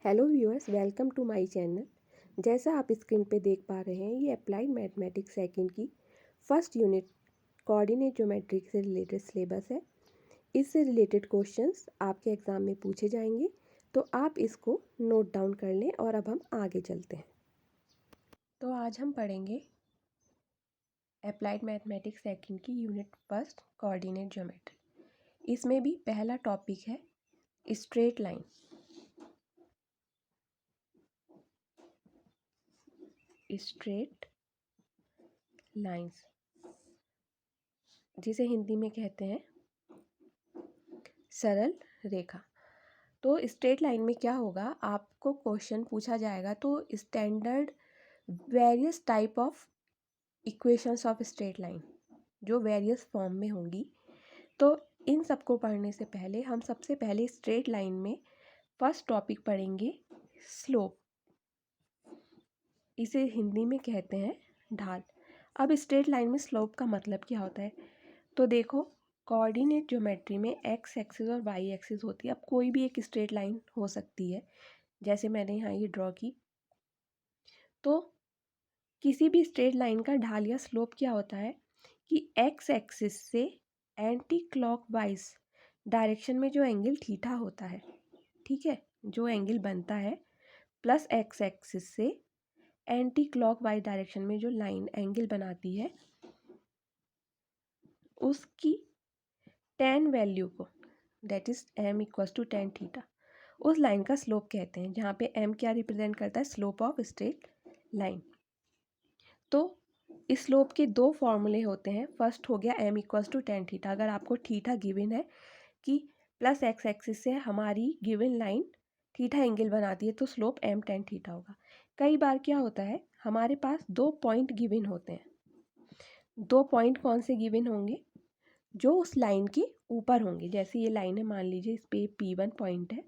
Hello viewers, welcome to my channel. जैसा आप screen पे देख पा रहे हैं, ये अप्लाइड मैथमेटिक्स सेकंड की फर्स्ट यूनिट कोऑर्डिनेट ज्योमेट्री से रिलेटेड सिलेबस है। इससे रिलेटेड क्वेश्चंस आपके एग्ज़ाम में पूछे जाएंगे, तो आप इसको नोट डाउन कर लें। और अब हम आगे चलते हैं। तो आज हम पढ़ेंगे अप्लाइड मैथमेटिक्स सेकंड की यूनिट फर्स्ट कोऑर्डिनेट ज्योमेट्री। इसमें भी पहला टॉपिक है स्ट्रेट लाइन। स्ट्रेट लाइंस, जिसे हिंदी में कहते हैं सरल रेखा। तो स्ट्रेट लाइन में क्या होगा, आपको क्वेश्चन पूछा जाएगा तो standard various type of equations of straight line जो वेरियस फॉर्म में होंगी। तो इन सबको पढ़ने से पहले हम सबसे पहले स्ट्रेट लाइन में फर्स्ट टॉपिक पढ़ेंगे स्लोप। इसे हिंदी में कहते हैं ढाल। अब स्ट्रेट लाइन में स्लोप का मतलब क्या होता है, तो देखो कोऑर्डिनेट ज्योमेट्री में एक्स एक्सिस और वाई एक्सिस होती है। अब कोई भी एक स्ट्रेट लाइन हो सकती है, जैसे मैंने यहाँ ये ड्रॉ की। तो किसी भी स्ट्रेट लाइन का ढाल या स्लोप क्या होता है कि एक्स एक्सिस से एंटी क्लॉकवाइज डायरेक्शन में जो एंगल थीटा होता है, ठीक है, जो एंगल बनता है, प्लस एक्स एक्सिस से एंटी क्लॉकवाइज डायरेक्शन में जो लाइन एंगल बनाती है, उसकी tan वैल्यू को, that is m equals to tan theta, उस लाइन का स्लोप कहते हैं। जहाँ पे m क्या रिप्रेजेंट करता है, स्लोप ऑफ स्ट्रेट लाइन। तो इस स्लोप के दो फॉर्मूले होते हैं। फर्स्ट हो गया m equals to tan theta. अगर आपको थीटा गिवन है कि प्लस एक्स एक्सिस से हमारी गिवन लाइन थीटा एंगल बनाती है, तो स्लोप m tan थीटा होगा। कई बार क्या होता है, हमारे पास दो पॉइंट गिवन होते हैं। दो पॉइंट कौन से गिवन होंगे, जो उस लाइन के ऊपर होंगे। जैसे ये लाइन है, मान लीजिए इस पे P1 पॉइंट है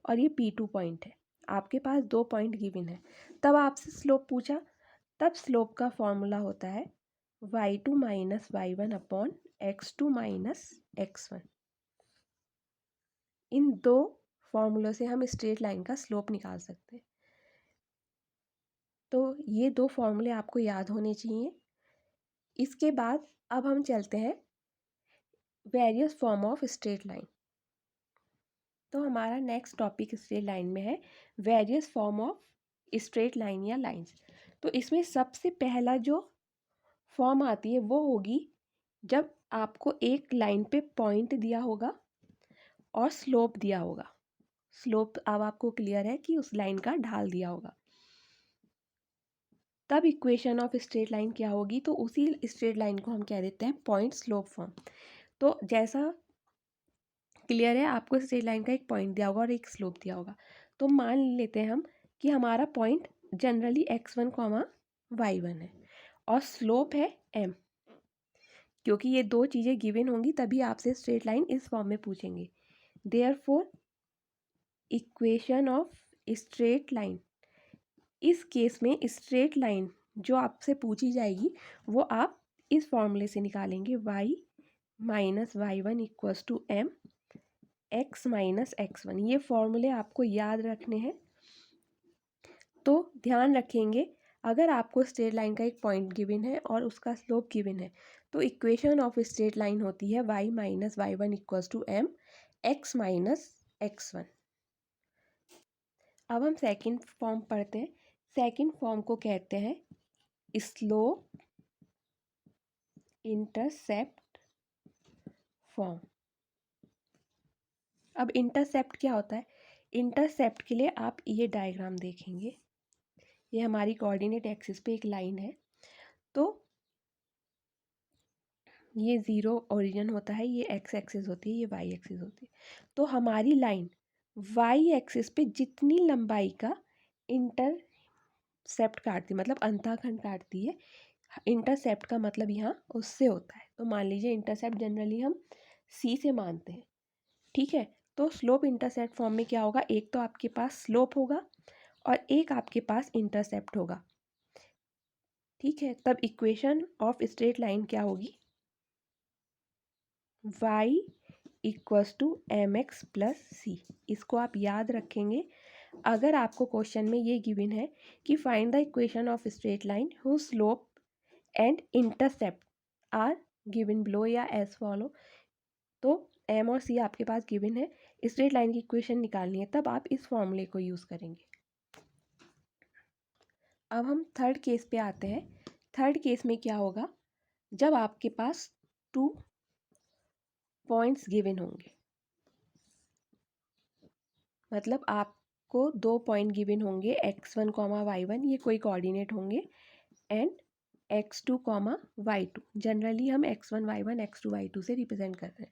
और ये P2 पॉइंट है। आपके पास दो पॉइंट गिवन है, तब आपसे स्लोप पूछा, तब स्लोप का फॉर्मूला होता है y2 minus y1 upon x2 minus x1। इन दो फॉर्मूलों से हम स्ट्रेट लाइन का स्लोप निकाल सकते हैं। तो ये दो फॉर्मूले आपको याद होने चाहिए। इसके बाद अब हम चलते हैं various form of straight line. तो हमारा नेक्स्ट टॉपिक स्ट्रेट लाइन में है various form of straight line या लाइंस। तो इसमें सबसे पहला जो फॉर्म आती है वो होगी जब आपको एक लाइन पे पॉइंट दिया होगा और स्लोप दिया होगा। स्लोप अब आपको क्लियर है कि उस लाइन का ढाल दिया होगा, तब इक्वेशन ऑफ स्ट्रेट लाइन क्या होगी, तो उसी स्ट्रेट लाइन को हम कह देते हैं पॉइंट स्लोप फॉर्म। तो जैसा क्लियर है, आपको स्ट्रेट लाइन का एक पॉइंट दिया होगा और एक स्लोप दिया होगा। तो मान लेते हैं हम कि हमारा पॉइंट जनरली x1 y1 है और स्लोप है m। क्योंकि ये दो चीज़ें गिवन होंगी तभी आपसे स्ट्रेट लाइन इस फॉर्म में पूछेंगे। Therefore equation of straight line, इस केस में स्ट्रेट लाइन जो आपसे पूछी जाएगी वो आप इस फॉर्मूले से निकालेंगे, y minus y1 equals to m x minus x1। ये फॉर्मूले आपको याद रखने हैं। तो ध्यान रखेंगे, अगर आपको स्ट्रेट लाइन का एक पॉइंट गिवन है और उसका स्लोप गिवन है, तो इक्वेशन ऑफ स्ट्रेट लाइन होती है y minus y1 equals to m x minus x1। अब हम सेकंड फॉर्म पढ़ते हैं। सेकंड फॉर्म को कहते हैं स्लोप इंटरसेप्ट फॉर्म। अब इंटरसेप्ट क्या होता है, इंटरसेप्ट के लिए आप ये डायग्राम देखेंगे। ये हमारी कोऑर्डिनेट एक्सिस पे एक लाइन है, तो ये ज़ीरो ओरिजिन होता है, ये एक्स एक्सिस होती है, ये वाई एक्सिस होती है। तो हमारी लाइन वाई एक्सिस पे जितनी लंबाई का इंटरसेप्ट काटती, मतलब अंतःखंड काटती है, इंटरसेप्ट का मतलब यहाँ उससे होता है। तो मान लीजिए इंटरसेप्ट जनरली हम सी से मानते हैं, ठीक है। तो स्लोप इंटरसेप्ट फॉर्म में क्या होगा, एक तो आपके पास स्लोप होगा और एक आपके पास इंटरसेप्ट होगा, ठीक है। तब इक्वेशन ऑफ स्ट्रेट लाइन क्या होगी, y equals to m x plus c. इसको आप याद रखेंगे। अगर आपको क्वेश्चन में ये गिवन है कि find the equation of straight line who slope and intercept are given below या एज फॉलो, तो एम और सी आपके पास गिवन है, स्ट्रेट लाइन की इक्वेशन निकालनी है, तब आप इस फॉर्मूले को यूज़ करेंगे। अब हम थर्ड केस पे आते हैं। थर्ड केस में क्या होगा, जब आपके पास 2 पॉइंट्स गिवन होंगे, मतलब आपको 2 पॉइंट गिवन होंगे x1 y1, ये कोई कोऑर्डिनेट होंगे, एंड x2 y2, जनरली हम x1 y1 x2 y2 से रिप्रेजेंट करते हैं।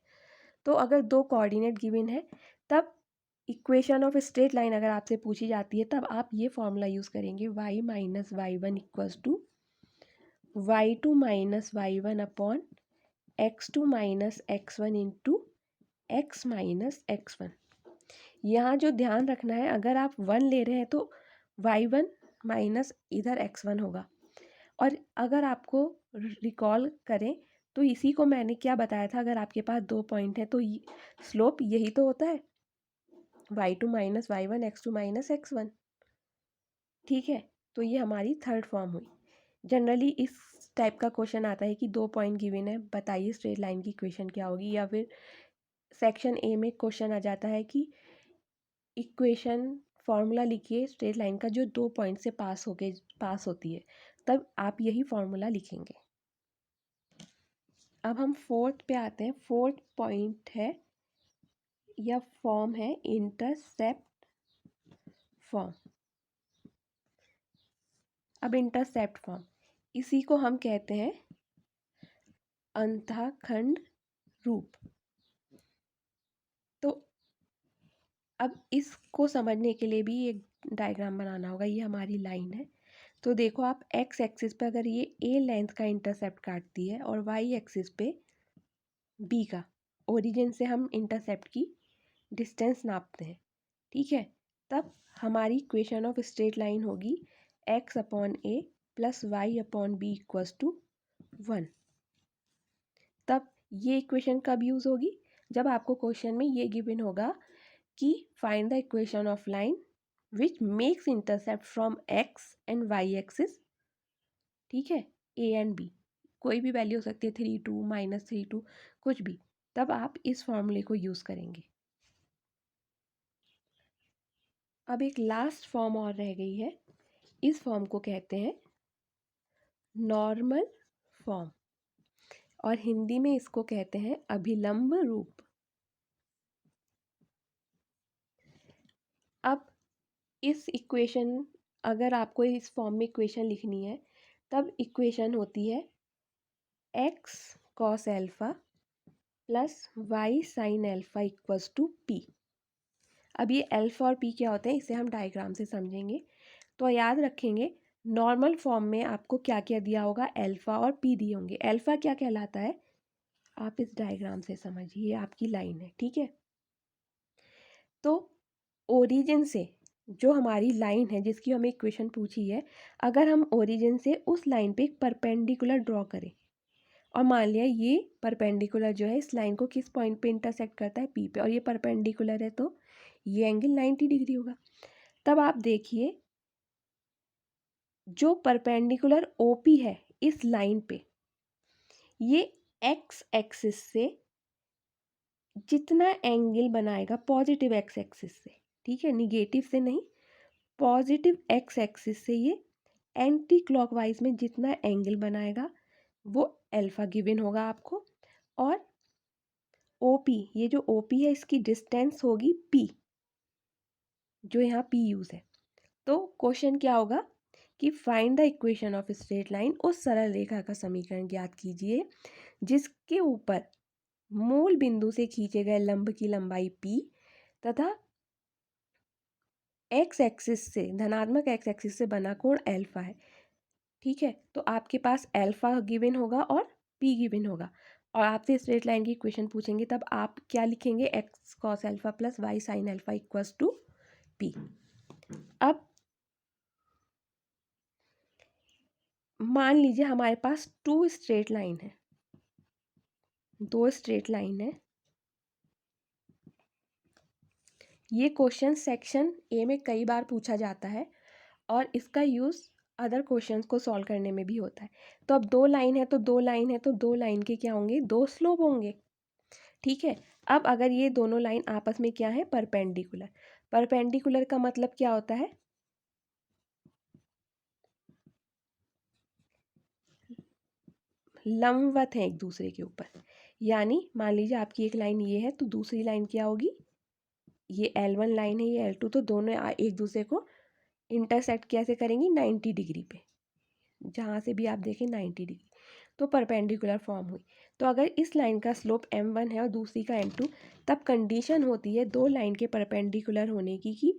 तो अगर 2 कोऑर्डिनेट गिवन है, तब इक्वेशन ऑफ स्ट्रेट लाइन अगर आपसे पूछी जाती है, तब आप ये फॉर्मूला यूज़ करेंगे, y minus y1 equals to y2 minus y1 upon x2 minus x1 into x minus x1। यहाँ जो ध्यान रखना है, अगर आप 1 ले रहे हैं तो y1 माइनस इधर x1 होगा, और अगर आपको रिकॉल करें तो इसी को मैंने क्या बताया था, अगर आपके पास 2 पॉइंट है तो स्लोप यही तो होता है, y2 minus y1 x2 minus x1। ठीक है, तो ये हमारी थर्ड फॉर्म हुई। जनरली इस टाइप का क्वेश्चन आता है कि 2 पॉइंट गिवन है, बताइए स्ट्रेट लाइन की इक्वेशन क्या होगी, या फिर सेक्शन ए में क्वेश्चन आ जाता है कि इक्वेशन फार्मूला लिखिए स्ट्रेट लाइन का जो 2 पॉइंट से पास होती है, तब आप यही फार्मूला लिखेंगे। अब हम फोर्थ पे आते हैं। फोर्थ पॉइंट है या फॉर्म है इंटरसेप्ट फॉर्म। अब इंटरसेप्ट फॉर्म, इसी को हम कहते हैं अंतःखंड रूप। तो अब इसको समझने के लिए भी एक डायग्राम बनाना होगा। ये हमारी लाइन है, तो देखो आप एक्स एक्सिस पे अगर ये ए लेंथ का इंटरसेप्ट काटती है और वाई एक्सिस पे बी का, ओरिजिन से हम इंटरसेप्ट की डिस्टेंस नापते हैं, ठीक है, तब हमारी इक्वेशन ऑफ स्ट्रेट लाइन होगी x upon a plus y upon b equals to 1। तब ये इक्वेशन कब यूज़ होगी, जब आपको क्वेश्चन में ये गिवन होगा कि find the equation of line which makes intercept from x and y axis, ठीक है, ए एंड बी, कोई भी वैल्यू हो सकती है, 3 2 -3 2 कुछ भी, तब आप इस फॉर्मूले को यूज़ करेंगे। अब एक लास्ट फॉर्म और रह गई है, इस फॉर्म को कहते हैं नॉर्मल फॉर्म, और हिंदी में इसको कहते हैं अभिलंब रूप। अब इस इक्वेशन, अगर आपको इस फॉर्म में इक्वेशन लिखनी है, तब इक्वेशन होती है x cos alpha plus y sin alpha equals to p। अब ये एल्फा और p क्या होते हैं, इसे हम डायग्राम से समझेंगे। तो याद रखेंगे, नॉर्मल फॉर्म में आपको क्या क्या दिया होगा, एल्फा और p दिए होंगे। एल्फा क्या कहलाता है, आप इस डायग्राम से समझिए, ये आपकी लाइन है, ठीक है। तो ओरिजिन से जो हमारी लाइन है जिसकी हमें इक्वेशन पूछी है, अगर हम ओरिजिन से उस लाइन पे एक परपेंडिकुलर ड्रॉ करें, और मान लिया ये परपेंडिकुलर जो है इस लाइन को किस पॉइंट पे इंटरसेक्ट करता है, पी पे, और ये परपेंडिकुलर है तो ये एंगल 90 डिग्री होगा। तब आप देखिए, जो परपेंडिकुलर ओपी है इस लाइन पे, ये एक्स एक्सिस से जितना एंगल बनाएगा पॉजिटिव एक्स एक्सिस से, ठीक है, निगेटिव से नहीं, पॉजिटिव एक्स एक्सिस से ये एंटी क्लॉकवाइज में जितना एंगल बनाएगा वो अल्फा गिवन होगा आपको। और ओपी, ये जो ओपी है इसकी डिस्टेंस होगी पी, जो यहाँ पी यूज़ है। तो क्वेश्चन क्या होगा कि find the equation of straight line, उस सरल रेखा का समीकरण ज्ञात कीजिए जिसके ऊपर मूल बिंदु से खींचे गए लंब की लंबाई p तथा एक्स एक्सिस से, धनात्मक एक्स एक्सिस से बना कोण एल्फा है, ठीक है। तो आपके पास एल्फा गिवन होगा और p गिवन होगा, और आपसे स्ट्रेट लाइन की इक्वेशन पूछेंगे, तब आप क्या लिखेंगे, x cos alpha plus y sin alpha equals to p। अब मान लीजिए हमारे पास 2 स्ट्रेट लाइन है, 2 स्ट्रेट लाइन है, ये क्वेश्चन सेक्शन ए में कई बार पूछा जाता है और इसका यूज़ अदर क्वेश्चंस को सॉल्व करने में भी होता है। तो अब 2 लाइन है तो 2 लाइन है तो 2 लाइन के क्या होंगे, 2 स्लोप होंगे। ठीक है, अब अगर ये दोनों लाइन आपस में क्या है, परपेंडिकुलर। परपेंडिकुलर का मतलब क्या होता है, लंबवत है एक दूसरे के ऊपर। यानी मान लीजिए आपकी एक लाइन ये है तो दूसरी लाइन क्या होगी, ये L1 लाइन है, ये L2, तो दोनों एक दूसरे को इंटरसेक्ट कैसे करेंगी, 90 डिग्री पे, जहाँ से भी आप देखें 90 डिग्री, तो परपेंडिकुलर फॉर्म हुई। तो अगर इस लाइन का स्लोप m1 है और दूसरी का m2, तब कंडीशन होती है दो लाइन के परपेंडिकुलर होने की कि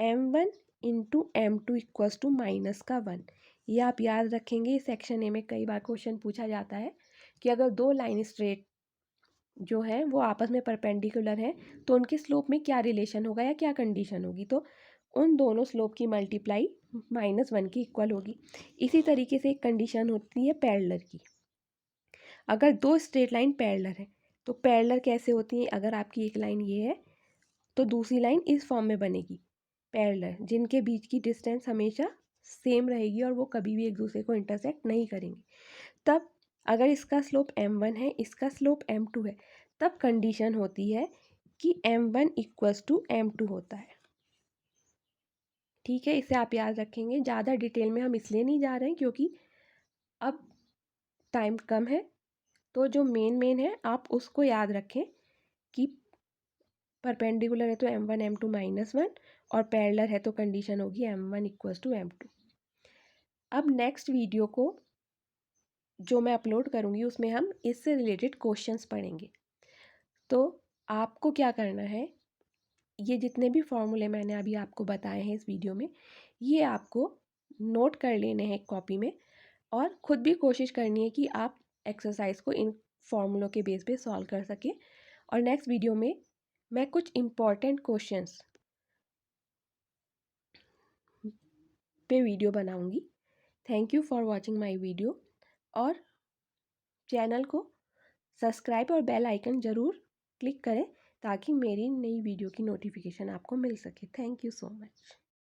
m1 into m2 equals to -1। ये आप याद रखेंगे, सेक्शन ए में कई बार क्वेश्चन पूछा जाता है कि अगर दो लाइन स्ट्रेट जो है वो आपस में परपेंडिकुलर है तो उनके स्लोप में क्या रिलेशन होगा या क्या कंडीशन होगी, तो उन दोनों स्लोप की मल्टीप्लाई -1 की इक्वल होगी। इसी तरीके से एक कंडीशन होती है पैरेलल की। अगर दो स्ट्रेट लाइन पैरेलल है तो पैरेलल कैसे होती है, अगर आपकी एक लाइन ये है तो दूसरी लाइन इस फॉर्म में बनेगी, पैरेलल जिनके बीच की डिस्टेंस हमेशा सेम रहेगी और वो कभी भी एक दूसरे को इंटरसेक्ट नहीं करेंगे। तब अगर इसका स्लोप m1 है, इसका स्लोप m2 है, तब कंडीशन होती है कि m1 इक्वल्स टू m2 होता है। ठीक है, इसे आप याद रखेंगे। ज़्यादा डिटेल में हम इसलिए नहीं जा रहे हैं क्योंकि अब टाइम कम है, तो जो मेन है आप उसको याद रखें कि परपेंडिकुलर है तो m1 m2 -1 और पैरेलल है तो कंडीशन होगी m1 इक्वल्स टू m2। अब नेक्स्ट वीडियो को जो मैं अपलोड करूँगी उसमें हम इससे रिलेटेड क्वेश्चंस पढ़ेंगे। तो आपको क्या करना है, ये जितने भी फॉर्मूले मैंने अभी आपको बताए हैं इस वीडियो में, ये आपको नोट कर लेने हैं कॉपी में और ख़ुद भी कोशिश करनी है कि आप एक्सरसाइज को इन फॉर्मूलों के बेस पे सॉल्व कर सकें। और नेक्स्ट वीडियो में मैं कुछ इम्पॉर्टेंट क्वेश्चंस पे वीडियो बनाऊंगी। Thank you for watching my video और चैनल को सब्सक्राइब और बेल आइकन ज़रूर क्लिक करें ताकि मेरी नई वीडियो की नोटिफिकेशन आपको मिल सके। Thank you so much.